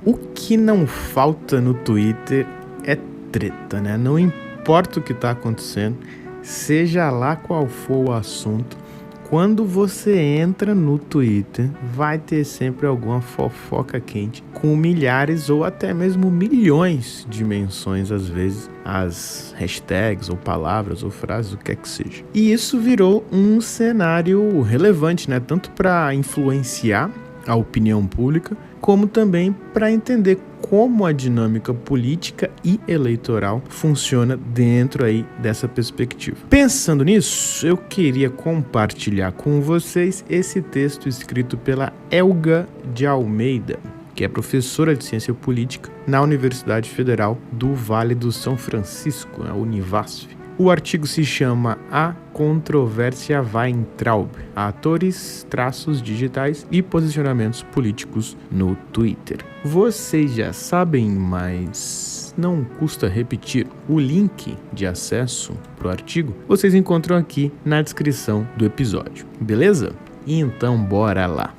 O que não falta no Twitter é treta, né? Não importa o que está acontecendo, seja lá qual for o assunto, quando você entra no Twitter, vai ter sempre alguma fofoca quente com milhares ou até mesmo milhões de menções, às vezes, as hashtags ou palavras ou frases, o que é que seja. E isso virou um cenário relevante, né? Tanto para influenciar a opinião pública, como também para entender como a dinâmica política e eleitoral funciona dentro aí dessa perspectiva. Pensando nisso, eu queria compartilhar com vocês esse texto escrito pela Elga de Almeida, que é professora de ciência política na Universidade Federal do Vale do São Francisco, a Univasf. O artigo se chama A Controvérsia Weintraub, atores, traços digitais e posicionamentos políticos no Twitter. Vocês já sabem, mas não custa repetir. O link de acesso para o artigo vocês encontram aqui na descrição do episódio, beleza? Então bora lá!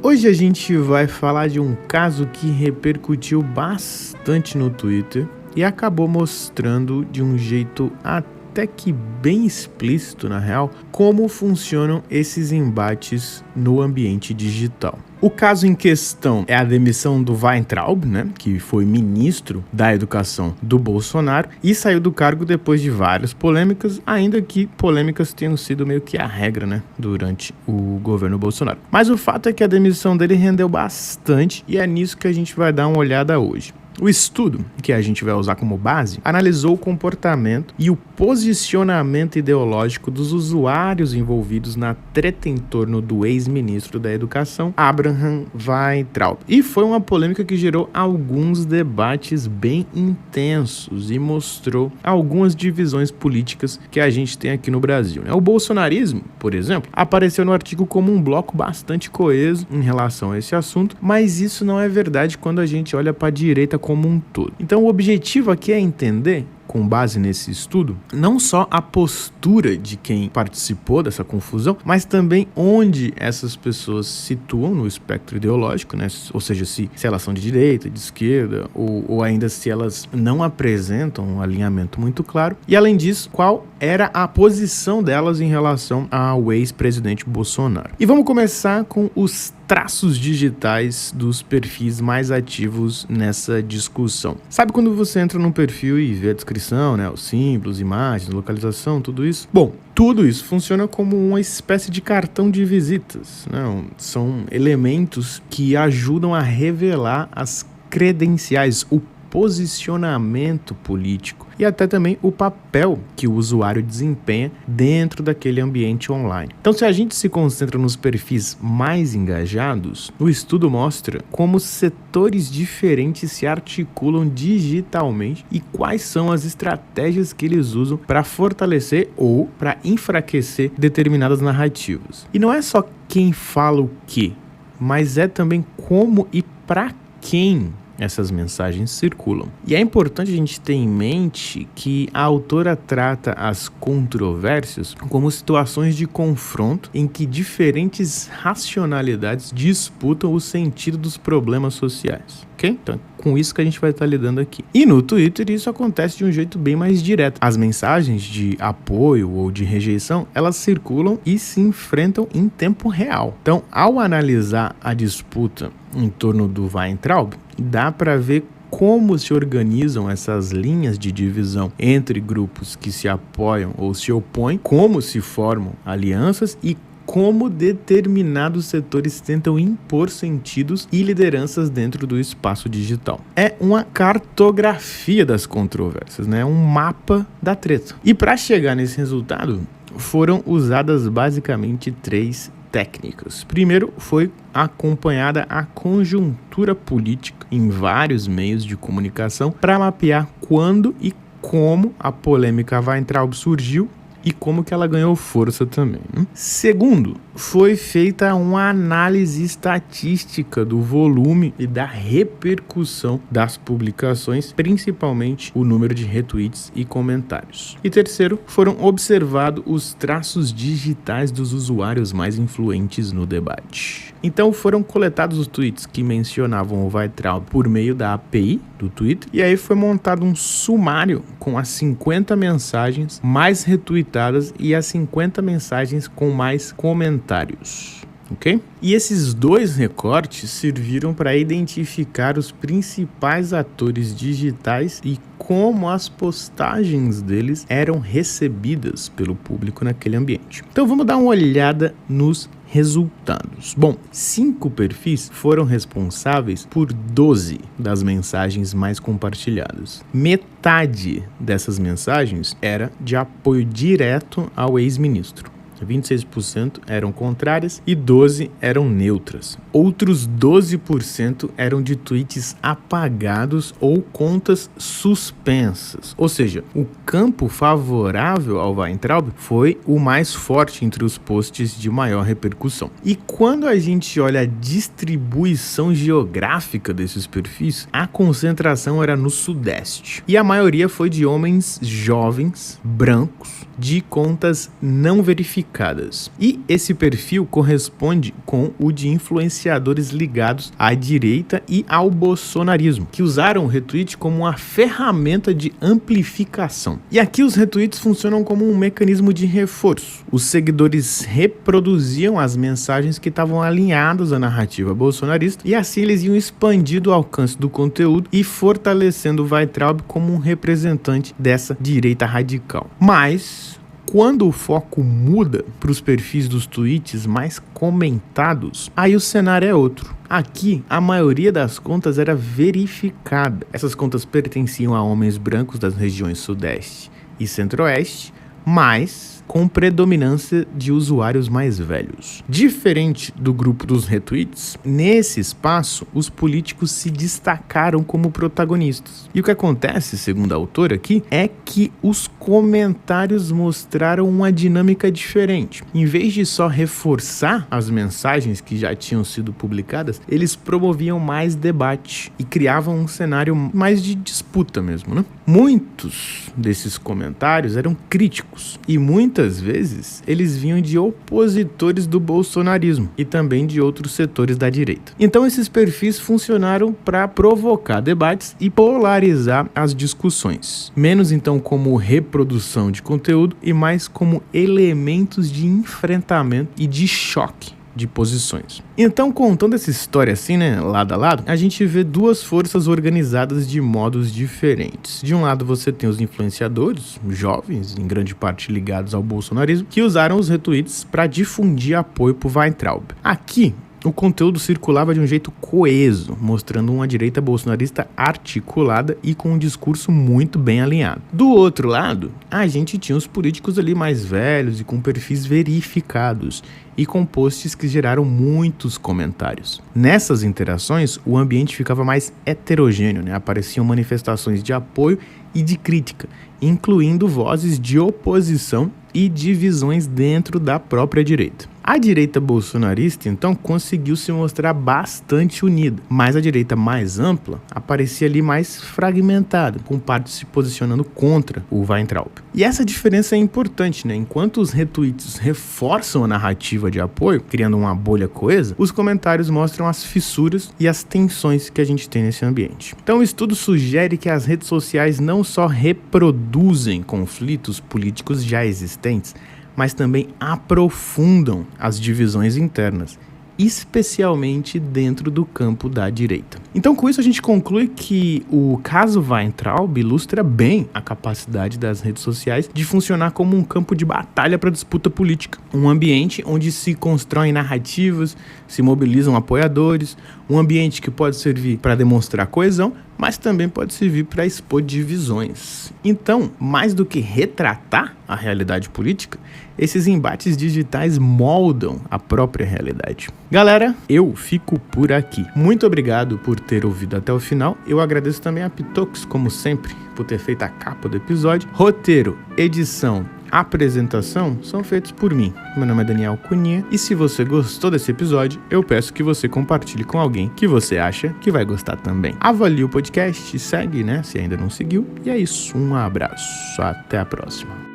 Hoje a gente vai falar de um caso que repercutiu bastante no Twitter e acabou mostrando de um jeito até que bem explícito, na real, como funcionam esses embates no ambiente digital. O caso em questão é a demissão do Weintraub, né, que foi ministro da Educação do Bolsonaro e saiu do cargo depois de várias polêmicas, ainda que polêmicas tenham sido meio que a regra, né, durante o governo Bolsonaro. Mas o fato é que a demissão dele rendeu bastante e é nisso que a gente vai dar uma olhada hoje. O estudo, que a gente vai usar como base, analisou o comportamento e o posicionamento ideológico dos usuários envolvidos na treta em torno do ex-ministro da Educação, Abraham Weintraub. E foi uma polêmica que gerou alguns debates bem intensos e mostrou algumas divisões políticas que a gente tem aqui no Brasil, né? O bolsonarismo, por exemplo, apareceu no artigo como um bloco bastante coeso em relação a esse assunto, mas isso não é verdade quando a gente olha para a direita como um todo. Então o objetivo aqui é entender, com base nesse estudo, não só a postura de quem participou dessa confusão, mas também onde essas pessoas se situam no espectro ideológico, né? Ou seja, se elas são de direita, de esquerda, ou ainda se elas não apresentam um alinhamento muito claro. E além disso, qual era a posição delas em relação ao ex-presidente Bolsonaro. E vamos começar com os traços digitais dos perfis mais ativos nessa discussão. Sabe quando você entra num perfil e vê a descrição, né, os símbolos, imagens, localização, tudo isso? Bom, tudo isso funciona como uma espécie de cartão de visitas, né? São elementos que ajudam a revelar as credenciais, o posicionamento político e até também o papel que o usuário desempenha dentro daquele ambiente online. Então, se a gente se concentra nos perfis mais engajados, o estudo mostra como setores diferentes se articulam digitalmente e quais são as estratégias que eles usam para fortalecer ou para enfraquecer determinadas narrativas. E não é só quem fala o quê, mas é também como e para quem essas mensagens circulam. E é importante a gente ter em mente que a autora trata as controvérsias como situações de confronto em que diferentes racionalidades disputam o sentido dos problemas sociais. Ok? Então, com isso que a gente vai estar lidando aqui. E no Twitter isso acontece de um jeito bem mais direto. As mensagens de apoio ou de rejeição, elas circulam e se enfrentam em tempo real. Então, ao analisar a disputa em torno do Weintraub, dá para ver como se organizam essas linhas de divisão entre grupos que se apoiam ou se opõem, como se formam alianças e como determinados setores tentam impor sentidos e lideranças dentro do espaço digital. É uma cartografia das controvérsias, né? Um mapa da treta. E para chegar nesse resultado, foram usadas basicamente 3 técnicas. Primeiro foi acompanhada a conjuntura política em vários meios de comunicação para mapear quando e como a polêmica Weintraub surgiu e como que ela ganhou força também, né? Segundo, foi feita uma análise estatística do volume e da repercussão das publicações, principalmente o número de retweets e comentários. E terceiro, foram observados os traços digitais dos usuários mais influentes no debate. Então foram coletados os tweets que mencionavam o Weintraub por meio da API do Twitter, e aí foi montado um sumário com as 50 mensagens mais retweetadas e as 50 mensagens com mais comentários. Ok? E esses dois recortes serviram para identificar os principais atores digitais e como as postagens deles eram recebidas pelo público naquele ambiente. Então vamos dar uma olhada nos resultados. Bom, 5 perfis foram responsáveis por 12 das mensagens mais compartilhadas. Metade dessas mensagens era de apoio direto ao ex-ministro. 26% eram contrárias e 12% eram neutras. Outros 12% eram de tweets apagados ou contas suspensas. Ou seja, o campo favorável ao Weintraub foi o mais forte entre os posts de maior repercussão. E quando a gente olha a distribuição geográfica desses perfis, a concentração era no Sudeste. E a maioria foi de homens jovens, brancos, de contas não verificadas. E esse perfil corresponde com o de influenciadores ligados à direita e ao bolsonarismo, que usaram o retweet como uma ferramenta de amplificação. E aqui os retweets funcionam como um mecanismo de reforço. Os seguidores reproduziam as mensagens que estavam alinhadas à narrativa bolsonarista e assim eles iam expandindo o alcance do conteúdo e fortalecendo o Weintraub como um representante dessa direita radical. Mas quando o foco muda para os perfis dos tweets mais comentados, aí o cenário é outro. Aqui, a maioria das contas era verificada. Essas contas pertenciam a homens brancos das regiões Sudeste e Centro-Oeste, mas com predominância de usuários mais velhos. Diferente do grupo dos retweets, nesse espaço, os políticos se destacaram como protagonistas. E o que acontece, segundo a autora aqui, é que os comentários mostraram uma dinâmica diferente. Em vez de só reforçar as mensagens que já tinham sido publicadas, eles promoviam mais debate e criavam um cenário mais de disputa mesmo, né? Muitos desses comentários eram críticos e muitas vezes eles vinham de opositores do bolsonarismo e também de outros setores da direita. Então esses perfis funcionaram para provocar debates e polarizar as discussões, menos então como reprodução de conteúdo e mais como elementos de enfrentamento e de choque de posições. Então, contando essa história assim, né, lado a lado, a gente vê duas forças organizadas de modos diferentes. De um lado, você tem os influenciadores, jovens, em grande parte ligados ao bolsonarismo, que usaram os retweets para difundir apoio para o Weintraub. Aqui, o conteúdo circulava de um jeito coeso, mostrando uma direita bolsonarista articulada e com um discurso muito bem alinhado. Do outro lado, a gente tinha os políticos ali mais velhos e com perfis verificados e com posts que geraram muitos comentários. Nessas interações, o ambiente ficava mais heterogêneo, né? Apareciam manifestações de apoio e de crítica, incluindo vozes de oposição e divisões dentro da própria direita. A direita bolsonarista, então, conseguiu se mostrar bastante unida, mas a direita mais ampla aparecia ali mais fragmentada, com partes se posicionando contra o Weintraub. E essa diferença é importante, né? Enquanto os retweets reforçam a narrativa de apoio, criando uma bolha coesa, os comentários mostram as fissuras e as tensões que a gente tem nesse ambiente. Então, o estudo sugere que as redes sociais não só reproduzem conflitos políticos já existentes, mas também aprofundam as divisões internas, especialmente dentro do campo da direita. Então, com isso, a gente conclui que o caso Weintraub ilustra bem a capacidade das redes sociais de funcionar como um campo de batalha para disputa política, um ambiente onde se constroem narrativas, se mobilizam apoiadores, um ambiente que pode servir para demonstrar coesão, mas também pode servir para expor divisões. Então, mais do que retratar a realidade política, esses embates digitais moldam a própria realidade. Galera, eu fico por aqui. Muito obrigado por ter ouvido até o final. Eu agradeço também a Pitox, como sempre, por ter feito a capa do episódio. Roteiro, edição, apresentação são feitos por mim. Meu nome é Daniel Cunha e se você gostou desse episódio, eu peço que você compartilhe com alguém que você acha que vai gostar também. Avalie o podcast, segue, se ainda não seguiu. E é isso, um abraço, até a próxima.